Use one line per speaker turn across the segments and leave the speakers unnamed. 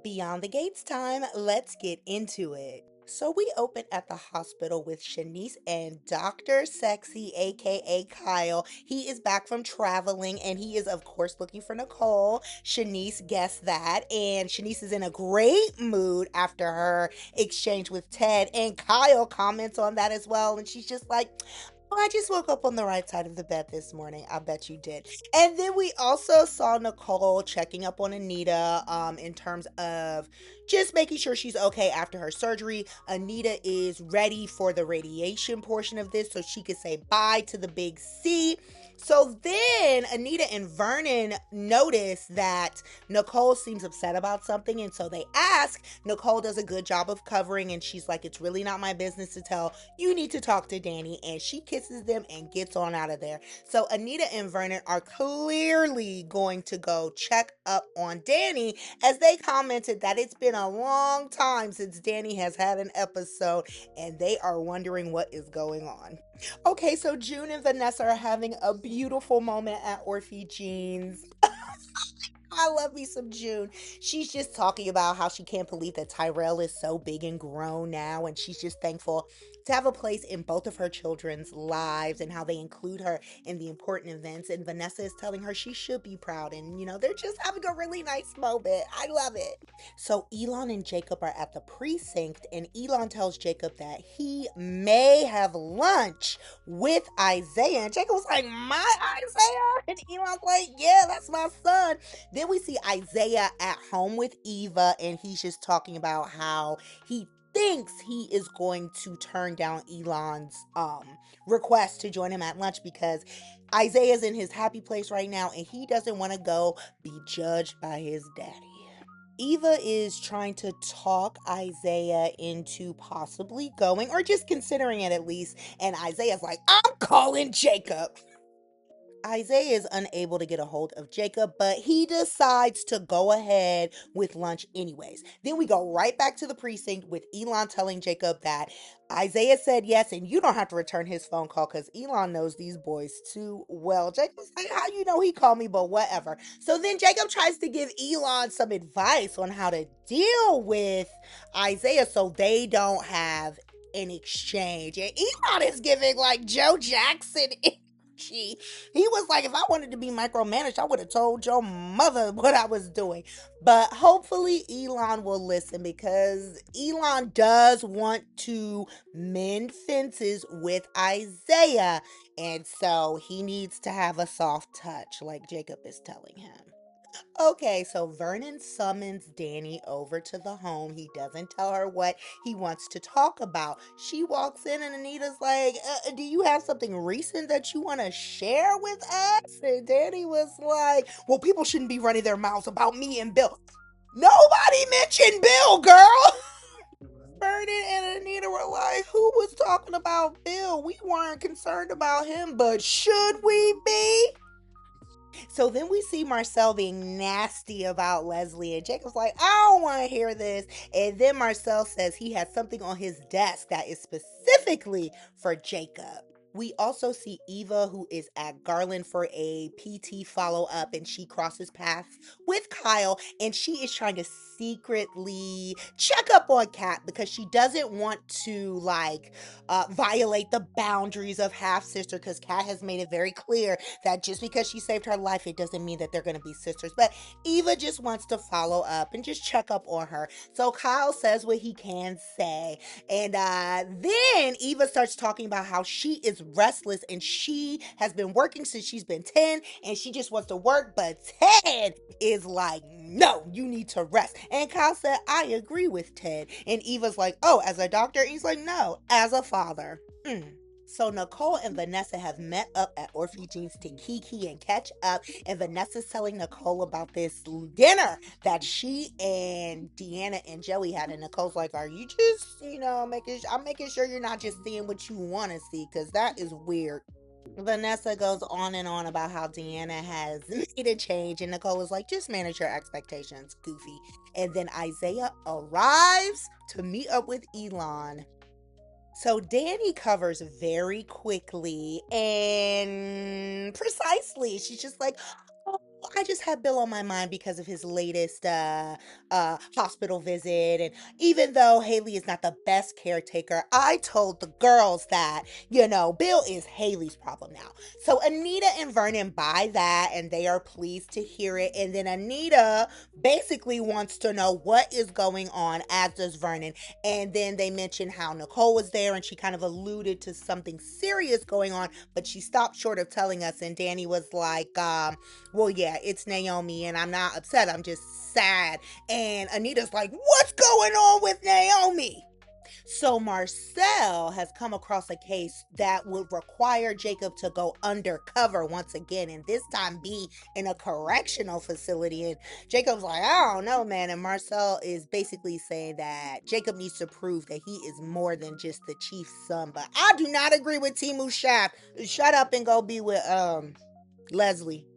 Beyond the Gates time, let's get into it. So we open at the hospital with Shanice and Dr. Sexy, aka Kyle. He is back from traveling and he is, of course, looking for Nicole. Shanice guessed that, and Shanice is in a great mood after her exchange with Ted. And Kyle comments on that as well, and she's just like, oh, I just woke up on the right side of the bed this morning. I bet you did. And then we also saw Nicole checking up on Anita in terms of just making sure she's okay after her surgery. Anita is ready for the radiation portion of this so she could say bye to the big C. So then Anita and Vernon notice that Nicole seems upset about something, and so they ask. Nicole does a good job of covering, and she's like, it's really not my business to tell. You need to talk to Dani. And she kisses them and gets on out of there. So Anita and Vernon are clearly going to go check up on Dani, as they commented that it's been a long time since Dani has had an episode and they are wondering what is going on. Okay, so June and Vanessa are having a beautiful moment at Orphey Gene's. I love me some June. She's just talking about how she can't believe that Tyrell is so big and grown now, and she's just thankful to have a place in both of her children's lives and how they include her in the important events. And Vanessa is telling her she should be proud, and they're just having a really nice moment. I love it. So Elon and Jacob are at the precinct, and Elon tells Jacob that he may have lunch with Izaiah. And Jacob was like, my Izaiah? And Elon's like, yeah, that's my son. Then we see Izaiah at home with Eva, and he's just talking about how he thinks he is going to turn down Elon's request to join him at lunch because Isaiah's in his happy place right now and he doesn't want to go be judged by his daddy. Eva is trying to talk Isaiah into possibly going or just considering it at least, and Isaiah's like, I'm calling Jacob. Isaiah is unable to get a hold of Jacob, but he decides to go ahead with lunch anyways. Then we go right back to the precinct with Elon telling Jacob that Isaiah said yes and you don't have to return his phone call because Elon knows these boys too well. Jacob's like, how you know he called me, but whatever. So then Jacob tries to give Elon some advice on how to deal with Isaiah so they don't have an exchange. And Elon is giving like Joe Jackson she he was like, if I wanted to be micromanaged, I would have told your mother what I was doing. But hopefully, Elon will listen because Elon does want to mend fences with Isaiah. And so he needs to have a soft touch, like Jacob is telling him. Okay, so Vernon summons Dani over to the home. He doesn't tell her what he wants to talk about. She walks in and Anita's like, do you have something recent that you want to share with us? And Dani was like, well, people shouldn't be running their mouths about me and Bill. Nobody mentioned Bill, girl. Vernon and Anita were like, who was talking about Bill? We weren't concerned about him, but should we be? So then we see Marcel being nasty about Leslie, and Jacob's like, I don't want to hear this. And then Marcel says he has something on his desk that is specifically for Jacob. We also see Eva, who is at Garland for a PT follow up, and she crosses paths with Kyle, and she is trying to secretly check up on Kat because she doesn't want to violate the boundaries of half sister. Because Kat has made it very clear that just because she saved her life, it doesn't mean that they're going to be sisters. But Eva just wants to follow up and just check up on her. So Kyle says what he can say, and then Eva starts talking about how she is restless and she has been working since she's been 10 and she just wants to work, but Ted is like, no, you need to rest. And Kyle said, I agree with Ted. And Eva's like, oh, as a doctor? He's like, no, as a father. So Nicole and Vanessa have met up at Orphey Gene's to kiki and catch up, and Vanessa's telling Nicole about this dinner that she and Deanna and Joey had, and Nicole's like, are you just, I'm making sure you're not just seeing what you want to see, because that is weird. Vanessa goes on and on about how Deanna has made a change, and Nicole is like, just manage your expectations, goofy. And then Isaiah arrives to meet up with Elon. So Dani covers very quickly and precisely. She's just like, oh, I just had Bill on my mind because of his latest hospital visit. And even though Haley is not the best caretaker, I told the girls that, Bill is Haley's problem now. So Anita and Vernon buy that and they are pleased to hear it. And then Anita basically wants to know what is going on, as does Vernon. And then they mention how Nicole was there and she kind of alluded to something serious going on, but she stopped short of telling us. And Dani was like, well, yeah, it's Naomi and I'm not upset. I'm just sad. And Anita's like, what's going on with Naomi? So Marcel has come across a case that would require Jacob to go undercover once again, and this time be in a correctional facility. And Jacob's like, I don't know, man. And Marcel is basically saying that Jacob needs to prove that he is more than just the chief's son. But I do not agree with Timu Shaft. Shut up and go be with Leslie.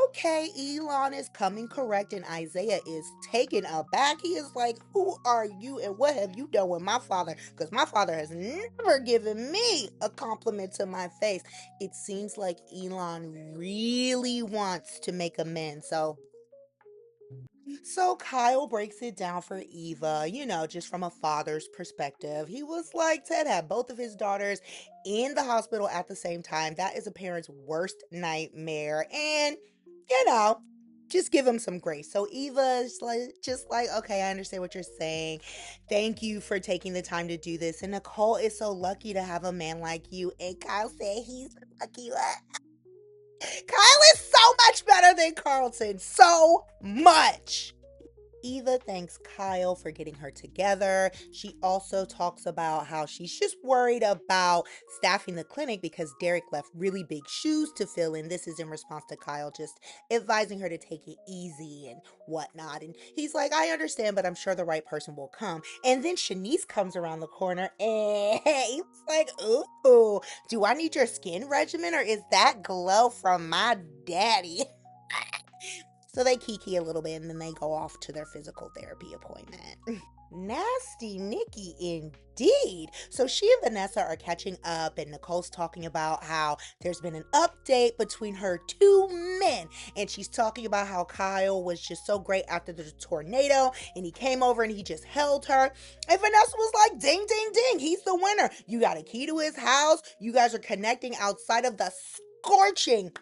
Okay, Elon is coming correct, and Izaiah is taken aback. He is like, who are you and what have you done with my father? Because my father has never given me a compliment to my face. It seems like Elon really wants to make amends. So Kyle breaks it down for Eva, just from a father's perspective. He was like, Ted had both of his daughters in the hospital at the same time. That is a parent's worst nightmare. And, you know, just give him some grace. So Eva's like, just like, okay, I understand what you're saying. Thank you for taking the time to do this. And Nicole is so lucky to have a man like you. And Kyle said he's lucky. Kyle is so much better than Carlton. So much. Eva thanks Kyle for getting her together. She also talks about how she's just worried about staffing the clinic because Derek left really big shoes to fill, and this is in response to Kyle just advising her to take it easy and whatnot. And he's like, I understand, but I'm sure the right person will come. And then Shanice comes around the corner and he's like, ooh, do I need your skin regimen or is that glow from my daddy? So they kiki a little bit and then they go off to their physical therapy appointment. Nasty Nikki indeed. So she and Vanessa are catching up, and Nicole's talking about how there's been an update between her two men. And she's talking about how Kyle was just so great after the tornado, and he came over and he just held her. And Vanessa was like, ding, ding, ding, he's the winner. You got a key to his house. You guys are connecting outside of the scorching.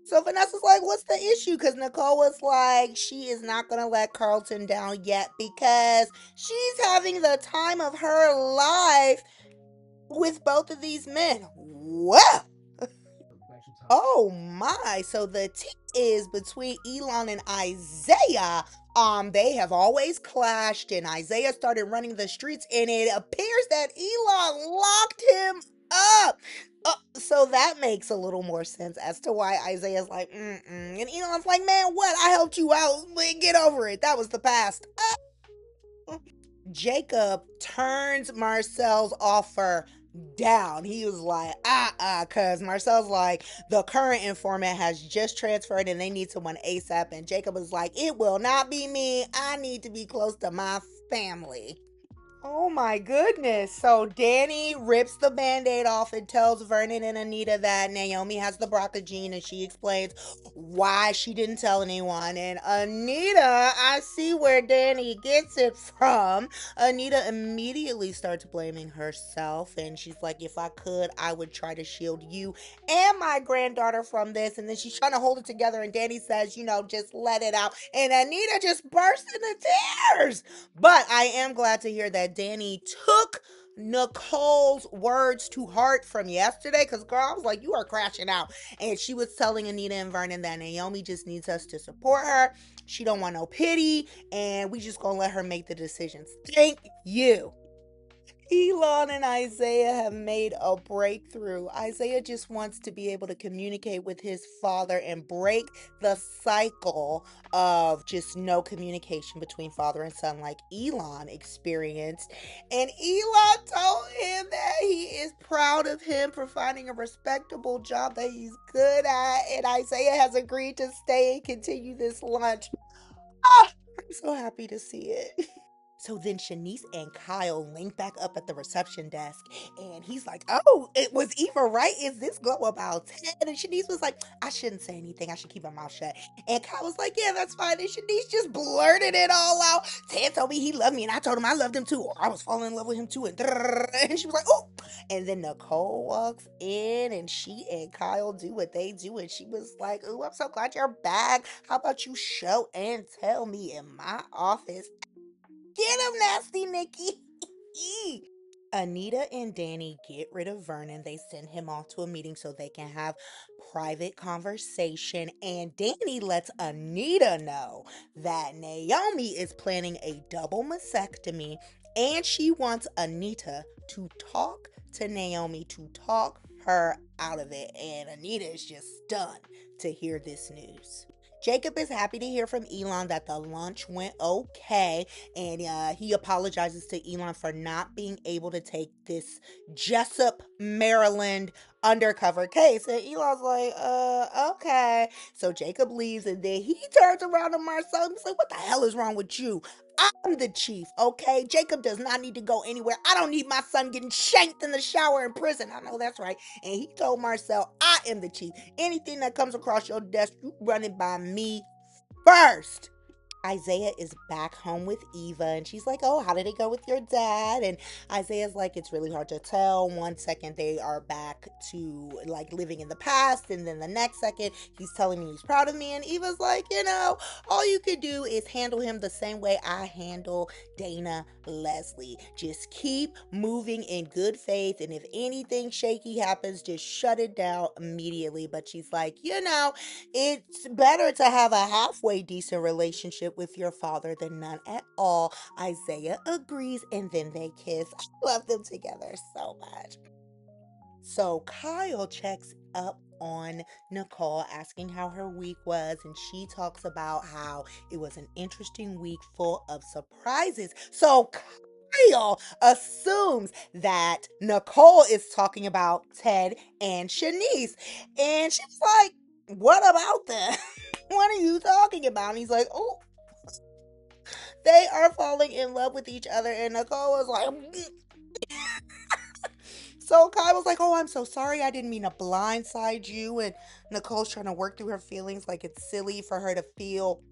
So Vanessa's like, what's the issue? Because Nicole was like, she is not going to let Carlton down yet because she's having the time of her life with both of these men. Well, oh my. So the tea is between Elon and Izaiah. They have always clashed, and Izaiah started running the streets, and it appears that Elon locked him up. So that makes a little more sense as to why Isaiah's like, and Elon's like, man, what? I helped you out. Get over it. That was the past. Jacob turns Marcel's offer down. He was like, because Marcel's like, the current informant has just transferred and they need someone ASAP. And Jacob was like, it will not be me. I need to be close to my family. Oh my goodness. So Dani rips the band-aid off and tells Vernon and Anita that Naomi has the BTG gene, and she explains why she didn't tell anyone. And Anita, I see where Dani gets it from. Anita immediately starts blaming herself, and she's like, if I could, I would try to shield you and my granddaughter from this. And then she's trying to hold it together, and Dani says, just let it out. And Anita just bursts into tears. But I am glad to hear that Dani took Nicole's words to heart from yesterday, because girl, I was like, you are crashing out. And she was telling Anita and Vernon that Naomi just needs us to support her. She don't want no pity, and we just gonna let her make the decisions. Thank you. Elon and Izaiah have made a breakthrough. Izaiah just wants to be able to communicate with his father and break the cycle of just no communication between father and son like Elon experienced. And Elon told him that he is proud of him for finding a respectable job that he's good at. And Izaiah has agreed to stay and continue this lunch. I'm so happy to see it. So then Shanice and Kyle link back up at the reception desk, and he's like, "Oh, it was Eva, right? Is this glow about Ted?" And Shanice was like, "I shouldn't say anything. I should keep my mouth shut." And Kyle was like, "Yeah, that's fine." And Shanice just blurted it all out. "Ted told me he loved me, and I told him I loved him too. Or I was falling in love with him too." And she was like, "Oh." And then Nicole walks in, and she and Kyle do what they do, and she was like, "Oh, I'm so glad you're back. How about you show and tell me in my office?" Get him, nasty Nikki. Anita and Dani get rid of Vernon. They send him off to a meeting so they can have private conversation. And Dani lets Anita know that Naomi is planning a double mastectomy, and she wants Anita to talk to Naomi to talk her out of it. And Anita is just stunned to hear this news. Jacob is happy to hear from Elon that the lunch went okay, and he apologizes to Elon for not being able to take this Jessup, Maryland undercover case. And Elon's like, okay. So Jacob leaves, and then he turns around to Marcel and he's like, "What the hell is wrong with you? I'm the chief, okay? Jacob does not need to go anywhere. I don't need my son getting shanked in the shower in prison." I know that's right. And he told Marcel, "I am the chief. Anything that comes across your desk, you run it by me first." Izaiah is back home with Eva, and she's like, "Oh, how did it go with your dad?" And Isaiah's like, "It's really hard to tell. One second they are back to like living in the past, and then the next second he's telling me he's proud of me." And Eva's like, all you could do is handle him the same way I handle Dana Leslie. Just keep moving in good faith, and if anything shaky happens, just shut it down immediately." But she's like, "It's better to have a halfway decent relationship with your father than none at all." Izaiah agrees, and then they kiss. I love them together so much. So Kyle checks up on Nicole, asking how her week was, and she talks about how it was an interesting week full of surprises. So Kyle assumes that Nicole is talking about Ted and Shanice, and she's like, "What about them? What are you talking about?" And he's like, "Oh, they are falling in love with each other." And Nicole was like, so Kai was like, "Oh, I'm so sorry. I didn't mean to blindside you." And Nicole's trying to work through her feelings, like it's silly for her to feel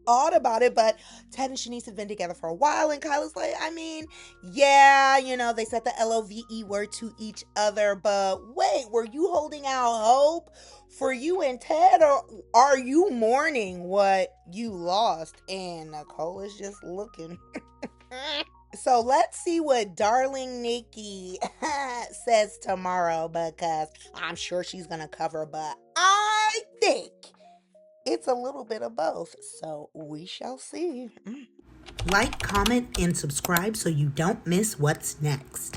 odd about it. But Ted and Shanice have been together for a while. And Kyla's like, "I mean, yeah, they said the LOVE word to each other. But wait, were you holding out hope for you and Ted? Or are you mourning what you lost?" And Nicole is just looking. So let's see what darling Nikki says tomorrow, because I'm sure she's going to cover, but I think it's a little bit of both. So we shall see. Like, comment, and subscribe so you don't miss what's next.